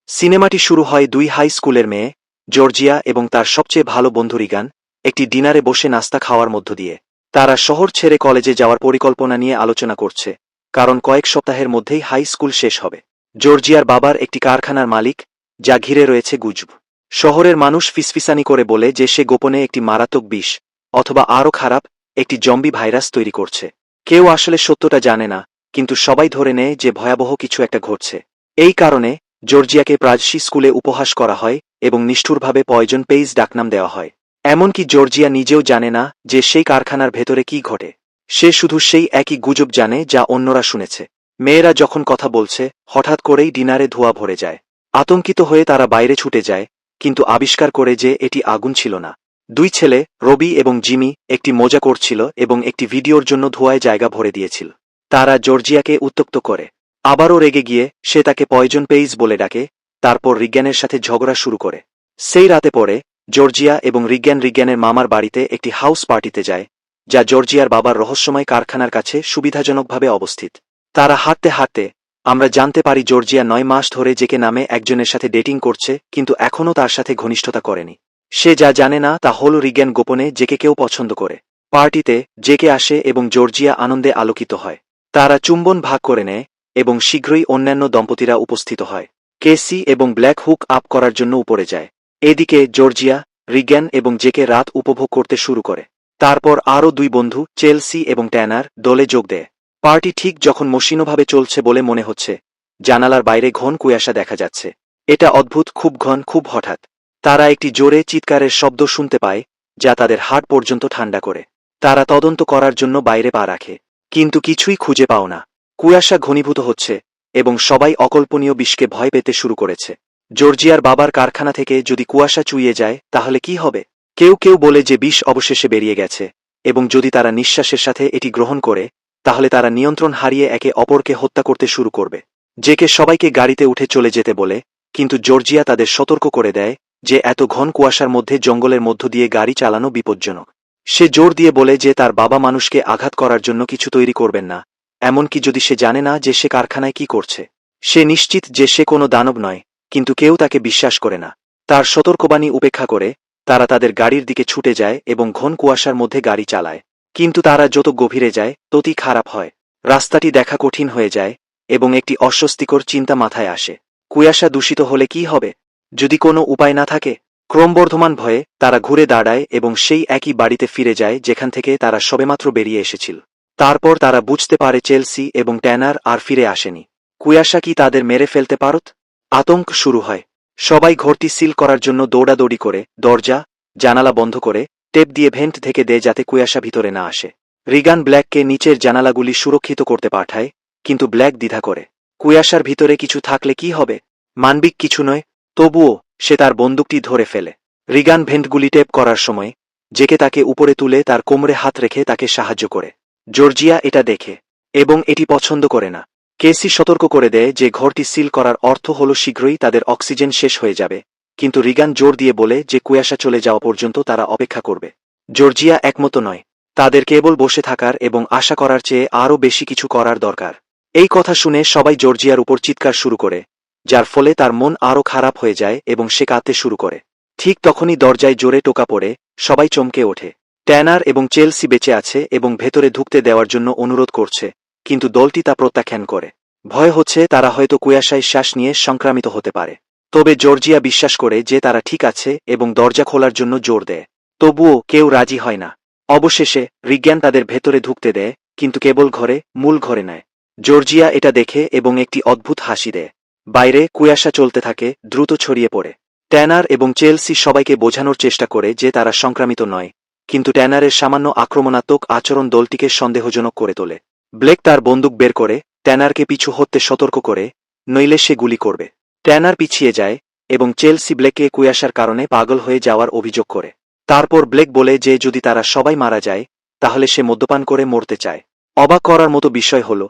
সিনেমাটি শুরু হয় দুই হাই স্কুলের মেয়ে জর্জিয়া এবং তার সবচেয়ে ভালো বন্ধু রিগান একটি ডিনারে বসে নাস্তা খাওয়ার মধ্য দিয়ে। তারা শহর ছেড়ে কলেজে যাওয়ার পরিকল্পনা নিয়ে আলোচনা করছে, কারণ কয়েক সপ্তাহের মধ্যেই হাই স্কুল শেষ হবে। জর্জিয়ার বাবার একটি কারখানার মালিক, যা ঘিরে রয়েছে গুজব। শহরের মানুষ ফিসফিসানি করে বলে যে সে গোপনে একটি মারাত্মক বিষ, অথবা আরও খারাপ, একটি জম্বি ভাইরাস তৈরি করছে। কেউ আসলে সত্যটা জানে না, কিন্তু সবাই ধরে নেয় যে ভয়াবহ কিছু একটা ঘটছে। এই কারণে জর্জিয়াকে প্রায়শই স্কুলে উপহাস করা হয় এবং নিষ্ঠুরভাবে পয়জন পেইজ ডাকনাম দেওয়া হয়। এমনকি জর্জিয়া নিজেও জানে না যে সেই কারখানার ভেতরে কি ঘটে। সে শুধু সেই একই গুজব জানে যা অন্যরা শুনেছে। মেয়েরা যখন কথা বলছে, হঠাৎ করেই ডিনারে ধোঁয়া ভরে যায়। আতঙ্কিত হয়ে তারা বাইরে ছুটে যায়, কিন্তু আবিষ্কার করে যে এটি আগুন ছিল না। দুই ছেলে, রবি এবং জিমি, একটি মজা করছিল এবং একটি ভিডিওর জন্য ধোঁয়ায় জায়গা ভরে দিয়েছিল। তারা জর্জিয়াকে উত্ত্যক্ত করে। আবারও রেগে গিয়ে সে তাকে পয়জন পেইজ বলে ডাকে, তারপর রিজ্ঞানের সাথে ঝগড়া শুরু করে। সেই রাতে পরে জর্জিয়া এবং রিজ্ঞানের মামার বাড়িতে একটি হাউস পার্টিতে যায়, যা জর্জিয়ার বাবার রহস্যময় কারখানার কাছে সুবিধাজনকভাবে অবস্থিত। তারা হাঁটতে হাঁটতে আমরা জানতে পারি জর্জিয়া 9 মাস ধরে জেকে নামে একজনের সাথে ডেটিং করছে, কিন্তু এখনও তার সাথে ঘনিষ্ঠতা করেনি। সে যা জানে না তা হল রিজ্ঞান গোপনে জেকে কেউ পছন্দ করে। পার্টিতে জেকে আসে এবং জর্জিয়া আনন্দে আলোকিত হয়। তারা চুম্বন ভাগ করে নেয় এবং শীঘ্রই অন্যান্য দম্পতিরা উপস্থিত হয়। কেসি এবং ব্ল্যাক হুক আপ করার জন্য উপরে যায়। এদিকে জর্জিয়া, রিজ্ঞান এবং জেকে রাত উপভোগ করতে শুরু করে। তারপর আরও দুই বন্ধু, চেলসি এবং ট্যানার, দলে যোগ দেয়। পার্টি ঠিক যখন মসৃণভাবে চলছে বলে মনে হচ্ছে, জানালার বাইরে ঘন কুয়াশা দেখা যাচ্ছে। এটা অদ্ভুত, খুব ঘন, খুব হঠাৎ। তারা একটি জোরে চিৎকারের শব্দ শুনতে পায়, যা তাদের হাড় পর্যন্ত ঠান্ডা করে। তারা তদন্ত করার জন্য বাইরে পা রাখে, কিন্তু কিছুই খুঁজে পাও না। কুয়াশা ঘনীভূত হচ্ছে এবং সবাই অকল্পনীয় বিষকে ভয় পেতে শুরু করেছে। জর্জিয়ার বাবার কারখানা থেকে যদি কুয়াশা চুইয়ে যায় তাহলে কি হবে? কেউ কেউ বলে যে বিষ অবশেষে বেরিয়ে গেছে, এবং যদি তারা নিঃশ্বাসের সাথে এটি গ্রহণ করে, তাহলে তারা নিয়ন্ত্রণ হারিয়ে একে অপরকে হত্যা করতে শুরু করবে। জেকে সবাইকে গাড়িতে উঠে চলে যেতে বলে, কিন্তু জর্জিয়া তাদের সতর্ক করে দেয় যে এত ঘন কুয়াশার মধ্যে জঙ্গলের মধ্য দিয়ে গাড়ি চালানো বিপজ্জনক। সে জোর দিয়ে বলে যে তার বাবা মানুষকে আঘাত করার জন্য কিছু তৈরি করবেন না, এমনকি যদি সে জানে না যে সে কারখানায় কি করছে। সে নিশ্চিত যে সে কোনো দানব নয়, কিন্তু কেউ তাকে বিশ্বাস করে না। তার সতর্কবাণী উপেক্ষা করে তারা তাদের গাড়ির দিকে ছুটে যায় এবং ঘন কুয়াশার মধ্যে গাড়ি চালায়। কিন্তু তারা যত গভীরে যায় ততই খারাপ হয়। রাস্তাটি দেখা কঠিন হয়ে যায় এবং একটি অস্বস্তিকর চিন্তা মাথায় আসে। কুয়াশা দূষিত হলে কি হবে? যদি কোনো উপায় না থাকে? ক্রমবর্ধমান ভয়ে তারা ঘুরে দাঁড়ায় এবং সেই একই বাড়িতে ফিরে যায় যেখান থেকে তারা সবেমাত্র বেরিয়ে এসেছিল। তারপর তারা বুঝতে পারে চেলসি এবং ট্যানার আর ফিরে আসেনি। কুয়াশা কি তাদের মেরে ফেলতে পারত? আতঙ্ক শুরু হয়। সবাই ঘরটি সিল করার জন্য দৌড়াদৌড়ি করে দরজা, জানালা বন্ধ করে টেপ দিয়ে ভেন্ট থেকে দেয় যাতে কুয়াশা ভিতরে না আসে। রিগান ব্ল্যাককে নিচের জানালাগুলি সুরক্ষিত করতে পাঠায়, কিন্তু ব্ল্যাক দ্বিধা করে। কুয়াশার ভিতরে কিছু থাকলে কি হবে? মানবিক কিছু নয়, তবুও সে তার বন্দুকটি ধরে ফেলে। রিগান ভেন্টগুলি টেপ করার সময় জেকে তাকে উপরে তুলে তার কোমরে হাত রেখে তাকে সাহায্য করে। জর্জিয়া এটা দেখে এবং এটি পছন্দ করে না। কেসি সতর্ক করে দেয় যে ঘরটি সিল করার অর্থ হল শীঘ্রই তাদের অক্সিজেন শেষ হয়ে যাবে, কিন্তু রিগান জোর দিয়ে বলে যে কুয়াশা চলে যাওয়া পর্যন্ত তারা অপেক্ষা করবে। জর্জিয়া একমত নয়। তাদের কেবল বসে থাকার এবং আশা করার চেয়ে আরও বেশি কিছু করার দরকার। এই কথা শুনে সবাই জর্জিয়ার উপর চিৎকার শুরু করে, যার ফলে তার মন আরও খারাপ হয়ে যায় এবং সে কাঁদতে শুরু করে। ঠিক তখনই দরজায় জোরে টোকা পড়ে সবাই চমকে ওঠে। ট্যানার এবং চেলসি বেঁচে আছে এবং ভেতরে ঢুকতে দেওয়ার জন্য অনুরোধ করছে, কিন্তু দলটি তা প্রত্যাখ্যান করে। ভয় হচ্ছে তারা হয়তো কুয়াশায় শ্বাস নিয়ে সংক্রামিত হতে পারে। তবে জর্জিয়া বিশ্বাস করে যে তারা ঠিক আছে এবং দরজা খোলার জন্য জোর দেয়। তবুও কেউ রাজি হয় না। অবশেষে রিজ্ঞান তাদের ভেতরে ঢুকতে দেয়, কিন্তু কেবল ঘরে, মূল ঘরে নয়। জর্জিয়া এটা দেখে এবং একটি অদ্ভুত হাসি দেয়। বাইরে কুয়াশা চলতে থাকে, দ্রুত ছড়িয়ে পড়ে। ট্যানার এবং চেলসি সবাইকে বোঝানোর চেষ্টা করে যে তারা সংক্রামিত নয়, কিন্তু ট্যানারের সামান্য আক্রমণাত্মক আচরণ দলটিকে সন্দেহজনক করে তোলে। ব্লেক তার বন্দুক বের করে ট্যানারকে পিছু হতে সতর্ক করে, নইলে সে গুলি করবে। ট্যানার পিছিয়ে যায় এবং চেলসি ব্লেককে কুয়াশার কারণে পাগল হয়ে যাওয়ার অভিযোগ করে। তারপর ব্লেক বলে যে যদি তারা সবাই মারা যায় তাহলে সে মদ্যপান করে মরতে চায়। অবাক করার মতো বিষয় হল,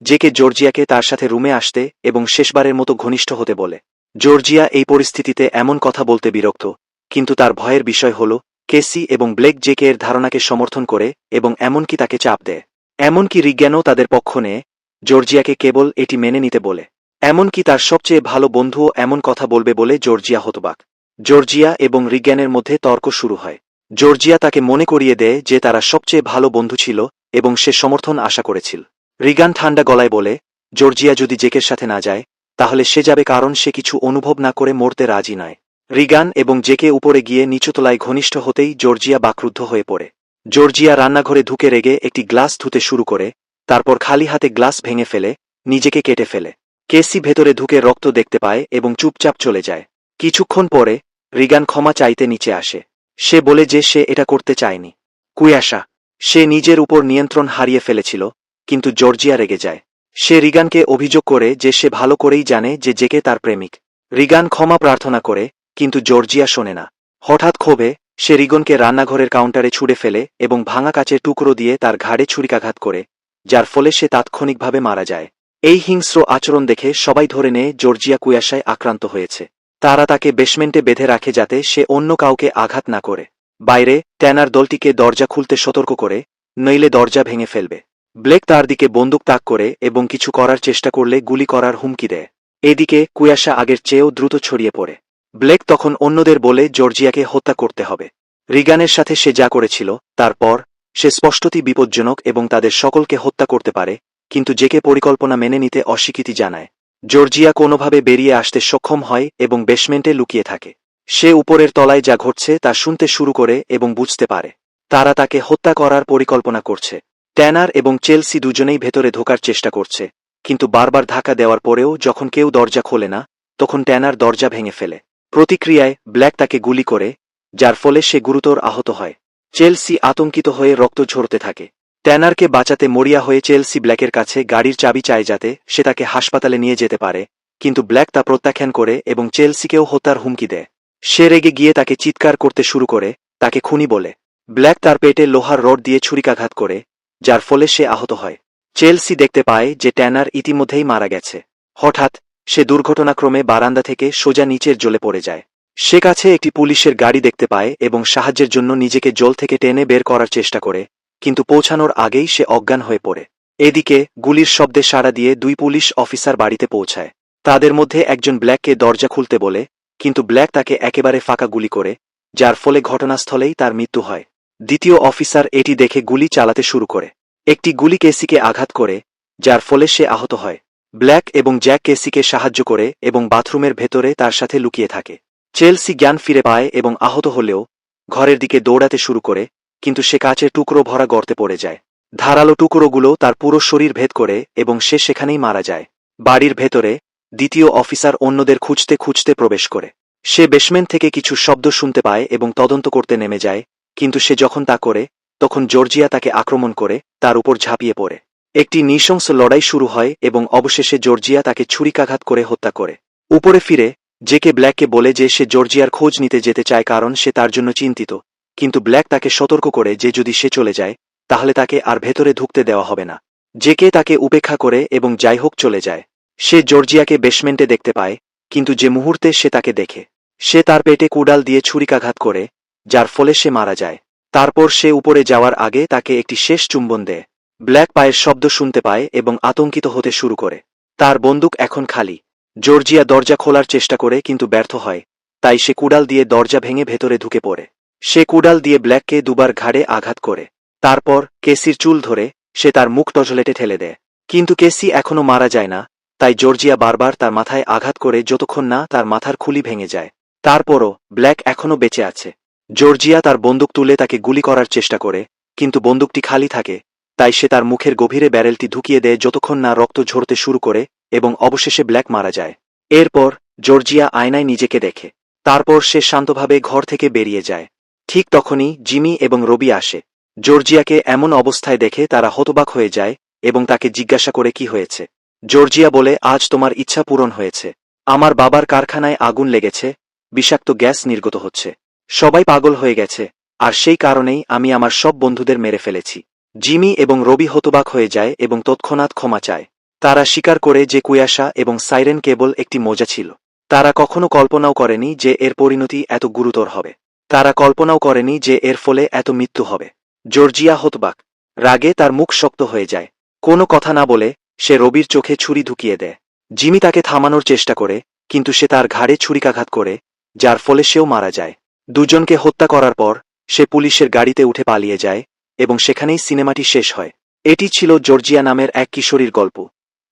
জেকে জর্জিয়াকে তার সাথে রুমে আসতে এবং শেষবারের মতো ঘনিষ্ঠ হতে বলে। জর্জিয়া এই পরিস্থিতিতে এমন কথা বলতে বিরক্ত, কিন্তু তার ভয়ের বিষয় হল কেসি এবং ব্লেক জেকে এর ধারণাকে সমর্থন করে এবং এমনকি তাকে চাপ দেয়। এমনকি রিজ্ঞানও তাদের পক্ষ নেয়, জর্জিয়াকে কেবল এটি মেনে নিতে বলে। এমনকি তার সবচেয়ে ভালো বন্ধুও এমন কথা বলবে বলে জর্জিয়া হতবাক। জর্জিয়া এবং রিগ্যানের মধ্যে তর্ক শুরু হয়। জর্জিয়া তাকে মনে করিয়ে দেয় যে তারা সবচেয়ে ভালো বন্ধু ছিল এবং সে সমর্থন আশা করেছিল। রিগান ঠান্ডা গলায় বলে, জর্জিয়া যদি জেকের সাথে না যায় তাহলে সে যাবে, কারণ সে কিছু অনুভব না করে মরতে রাজি নয়। রিগান এবং জেকে উপরে গিয়ে নিচুতলায় ঘনিষ্ঠ হতেই জর্জিয়া বাকরুদ্ধ হয়ে পড়ে। জর্জিয়া রান্নাঘরে ঢুকে রেগে একটি গ্লাস ধুতে শুরু করে, তারপর খালি হাতে গ্লাস ভেঙে ফেলে, নিজেকে কেটে ফেলে। কেসি ভেতরে ঢুকে রক্ত দেখতে পায় এবং চুপচাপ চলে যায়। কিছুক্ষণ পরে রিগান ক্ষমা চাইতে নিচে আসে। সে বলে যে সে এটা করতে চায়নি। কুয়াশা, সে নিজের উপর নিয়ন্ত্রণ হারিয়ে ফেলেছিল, কিন্তু জর্জিয়া রেগে যায়। সে রিগানকে অভিযোগ করে যে সে ভালো করেই জানে যে জেকে তার প্রেমিক। রিগান ক্ষমা প্রার্থনা করে, কিন্তু জর্জিয়া শোনে না। হঠাৎ ক্ষোভে সে রিগনকে রান্নাঘরের কাউন্টারে ছুঁড়ে ফেলে এবং ভাঙা কাচের টুকরো দিয়ে তার ঘাড়ে ছুরিকাঘাত করে, যার ফলে সে তাৎক্ষণিকভাবে মারা যায়। এই হিংস্র আচরণ দেখে সবাই ধরে নেয় জর্জিয়া কুয়াশায় আক্রান্ত হয়েছে। তারা তাকে বেসমেন্টে বেঁধে রাখে যাতে সে অন্য কাউকে আঘাত না করে। বাইরে ট্যানার দলটিকে দরজা খুলতে সতর্ক করে, নইলে দরজা ভেঙে ফেলবে। ব্লেক তার দিকে বন্দুক তাক করে এবং কিছু করার চেষ্টা করলে গুলি করার হুমকি দেয়। এদিকে কুয়াশা আগের চেয়েও দ্রুত ছড়িয়ে পড়ে। ব্লেক তখন অন্যদের বলে জর্জিয়াকে হত্যা করতে হবে। রিগানের সাথে সে যা করেছিল তারপর সে স্পষ্টতই বিপজ্জনক এবং তাদের সকলকে হত্যা করতে পারে, কিন্তু জেকে পরিকল্পনা মেনে নিতে অস্বীকৃতি জানায়। জর্জিয়া কোনোভাবে বেরিয়ে আসতে সক্ষম হয় এবং বেসমেন্টে লুকিয়ে থাকে। সে উপরের তলায় যা ঘটছে তা শুনতে শুরু করে এবং বুঝতে পারে তারা তাকে হত্যা করার পরিকল্পনা করছে। ট্যানার এবং চেলসি দুজনেই ভেতরে ঢোকার চেষ্টা করছে, কিন্তু বারবার ধাক্কা দেওয়ার পরেও যখন কেউ দরজা খোলে না তখন ট্যানার দরজা ভেঙে ফেলে। প্রতিক্রিয়ায় ব্ল্যাক তাকে গুলি করে, যার ফলে সে গুরুতর আহত হয়। চেলসি আতঙ্কিত হয়ে রক্ত ঝরতে থাকে। ট্যানারকে বাঁচাতে মরিয়া হয়ে চেলসি ব্ল্যাকের কাছে গাড়ির চাবি চায় যাতে সে তাকে হাসপাতালে নিয়ে যেতে পারে, কিন্তু ব্ল্যাক তা প্রত্যাখ্যান করে এবং চেলসিকেও হত্যার হুমকি দেয়। সে রেগে গিয়ে তাকে চিৎকার করতে শুরু করে, তাকে খুনি বলে। ব্ল্যাক তার পেটে লোহার রড দিয়ে ছুরিকাঘাত করে, যার ফলে সে আহত হয়। চেলসি দেখতে পায় যে ট্যানার ইতিমধ্যেই মারা গেছে। হঠাৎ সে দুর্ঘটনাক্রমে বারান্দা থেকে সোজা নিচের জলে পড়ে যায়। সে কাছে একটি পুলিশের গাড়ি দেখতে পায় এবং সাহায্যের জন্য নিজেকে জল থেকে টেনে বের করার চেষ্টা করে, কিন্তু পৌঁছানোর আগেই সে অজ্ঞান হয়ে পড়ে। এদিকে গুলির শব্দে সাড়া দিয়ে দুই পুলিশ অফিসার বাড়িতে পৌঁছায়। তাদের মধ্যে একজন ব্ল্যাককে দরজা খুলতে বলে, কিন্তু ব্ল্যাক তাকে একেবারে ফাঁকা গুলি করে, যার ফলে ঘটনাস্থলেই তার মৃত্যু হয়। দ্বিতীয় অফিসার এটি দেখে গুলি চালাতে শুরু করে। একটি গুলি কেসিকে আঘাত করে, যার ফলে সে আহত হয়। ব্ল্যাক এবং জ্যাক কেসিকে সাহায্য করে এবং বাথরুমের ভেতরে তার সাথে লুকিয়ে থাকে। চেলসি জ্ঞান ফিরে পায় এবং আহত হলেও ঘরের দিকে দৌড়াতে শুরু করে, কিন্তু সে কাচের টুকরো ভরা গর্তে পড়ে যায়। ধারালো টুকরোগুলো তার পুরো শরীর ভেদ করে এবং সে সেখানেই মারা যায়। বাড়ির ভেতরে দ্বিতীয় অফিসার অন্যদের খুঁজতে খুঁজতে প্রবেশ করে। সে বেসমেন্ট থেকে কিছু শব্দ শুনতে পায় এবং তদন্ত করতে নেমে যায়, কিন্তু সে যখন তা করে তখন জর্জিয়া তাকে আক্রমণ করে তার উপর ঝাঁপিয়ে পড়ে। একটি নৃশংস লড়াই শুরু হয় এবং অবশেষে জর্জিয়া তাকে ছুরিকাঘাত করে হত্যা করে। উপরে ফিরে জেকে ব্ল্যাককে বলে যে সে জর্জিয়ার খোঁজ নিতে যেতে চায় কারণ সে তার জন্য চিন্তিত, কিন্তু ব্ল্যাক তাকে সতর্ক করে যে যদি সে চলে যায় তাহলে তাকে আর ভেতরে ঢুকতে দেওয়া হবে না। জেকে তাকে উপেক্ষা করে এবং যাই হোক চলে যায়। সে জর্জিয়াকে বেসমেন্টে দেখতে পায়, কিন্তু যে মুহূর্তে সে তাকে দেখে সে তার পেটে কুড়াল দিয়ে ছুরিকাঘাত করে, যার ফলে সে মারা যায়। তারপর সে উপরে যাওয়ার আগে তাকে একটি শেষ চুম্বন দেয়। ব্ল্যাক পায়ের শব্দ শুনতে পায় এবং আতঙ্কিত হতে শুরু করে। তার বন্দুক এখন খালি। জর্জিয়া দরজা খোলার চেষ্টা করে কিন্তু ব্যর্থ হয়, তাই সে কুড়াল দিয়ে দরজা ভেঙে ভেতরে ঢুকে পড়ে। সে কুড়াল দিয়ে ব্ল্যাককে দুবার ঘাড়ে আঘাত করে। তারপর কেসির চুল ধরে সে তার মুখ টয়লেটে ঠেলে দেয়, কিন্তু কেসি এখনও মারা যায় না, তাই জর্জিয়া বারবার তার মাথায় আঘাত করে যতক্ষণ না তার মাথার খুলি ভেঙে যায়। তারপরও ব্ল্যাক এখনও বেঁচে আছে। জর্জিয়া তার বন্দুক তুলে তাকে গুলি করার চেষ্টা করে, কিন্তু বন্দুকটি খালি থাকে, তাই সে তার মুখের গভীরে ব্যারেলটি ঢুকিয়ে দেয় যতক্ষণ না রক্ত ঝরতে শুরু করে এবং অবশেষে ব্ল্যাক মারা যায়। এরপর জর্জিয়া আয়নায় নিজেকে দেখে। তারপর সে শান্তভাবে ঘর থেকে বেরিয়ে যায়। ঠিক তখনই জিমি এবং রবি আসে। জর্জিয়াকে এমন অবস্থায় দেখে তারা হতবাক হয়ে যায় এবং তাকে জিজ্ঞাসা করে কি হয়েছে। জর্জিয়া বলে, আজ তোমার ইচ্ছা পূরণ হয়েছে। আমার বাবার কারখানায় আগুন লেগেছে, বিষাক্ত গ্যাস নির্গত হচ্ছে। সবাই পাগল হয়ে গেছে, আর সেই কারণেই আমি আমার সব বন্ধুদের মেরে ফেলেছি। জিমি এবং রবি হতবাক হয়ে যায় এবং তৎক্ষণাৎ ক্ষমা চায়। তারা স্বীকার করে যে কুয়াশা এবং সাইরেন কেবল একটি মজা ছিল। তারা কখনো কল্পনাও করেনি যে এর পরিণতি এত গুরুতর হবে। তারা কল্পনাও করেনি যে এর ফলে এত মৃত্যু হবে। জর্জিয়া হতবাক। রাগে তার মুখ শক্ত হয়ে যায়। কোনো কথা না বলে সে রবির চোখে ছুরি ঢুকিয়ে দেয়। জিমি তাকে থামানোর চেষ্টা করে, কিন্তু সে তার ঘাড়ে ছুরিকাঘাত করে, যার ফলে সেও মারা যায়। দুজনকে হত্যা করার পর সে পুলিশের গাড়িতে উঠে পালিয়ে যায় এবং সেখানেই সিনেমাটি শেষ হয়। এটি ছিল জর্জিয়া নামের এক কিশোরীর গল্প,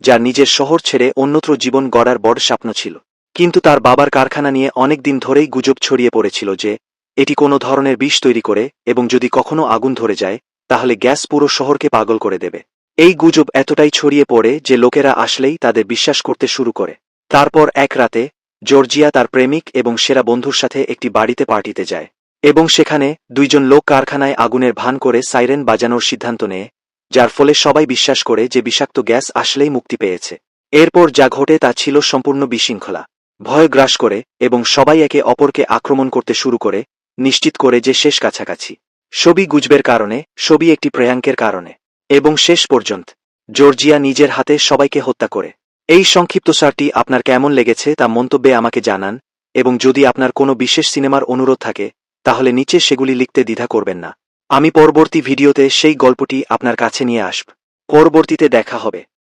যার নিজের শহর ছেড়ে অন্যত্র জীবন গড়ার বড় স্বপ্ন ছিল। কিন্তু তার বাবার কারখানা নিয়ে অনেক দিন ধরেই গুজব ছড়িয়ে পড়েছিল যে এটি কোনো ধরনের বিষ তৈরি করে এবং যদি কখনো আগুন ধরে যায় তাহলে গ্যাস পুরো শহরকে পাগল করে দেবে। এই গুজব এতটাই ছড়িয়ে পড়ে যে লোকেরা আসলেই তাদের বিশ্বাস করতে শুরু করে। তারপর এক রাতে জর্জিয়া তার প্রেমিক এবং সেরা বন্ধুর সাথে একটি বাড়িতে পার্টিতে যায় এবং সেখানে দুইজন লোক কারখানায় আগুনের ভান করে সাইরেন বাজানোর সিদ্ধান্ত নেয়, যার ফলে সবাই বিশ্বাস করে যে বিষাক্ত গ্যাস আসলেই মুক্তি পেয়েছে। এরপর যা ঘটে তা ছিল সম্পূর্ণ বিশৃঙ্খলা, ভয় গ্রাস করে এবং সবাই একে অপরকে আক্রমণ করতে শুরু করে, নিশ্চিত করে যে শেষ কাছাকাছি। সবই গুজবের কারণে, সবই একটি প্রেয়াঙ্কের কারণে, এবং শেষ পর্যন্ত জর্জিয়া নিজের হাতে সবাইকে হত্যা করে। এই সংক্ষিপ্তসারটি আপনার কেমন লেগেছে তা মন্তব্যে আমাকে জানান, এবং যদি আপনার কোনো বিশেষ সিনেমার অনুরোধ থাকে তাহলে নিচে সেগুলি লিখতে দ্বিধা করবেন না। আমি পরবর্তী ভিডিওতে সেই গল্পটি আপনার কাছে নিয়ে আসব। পরবর্তীতে দেখা হবে।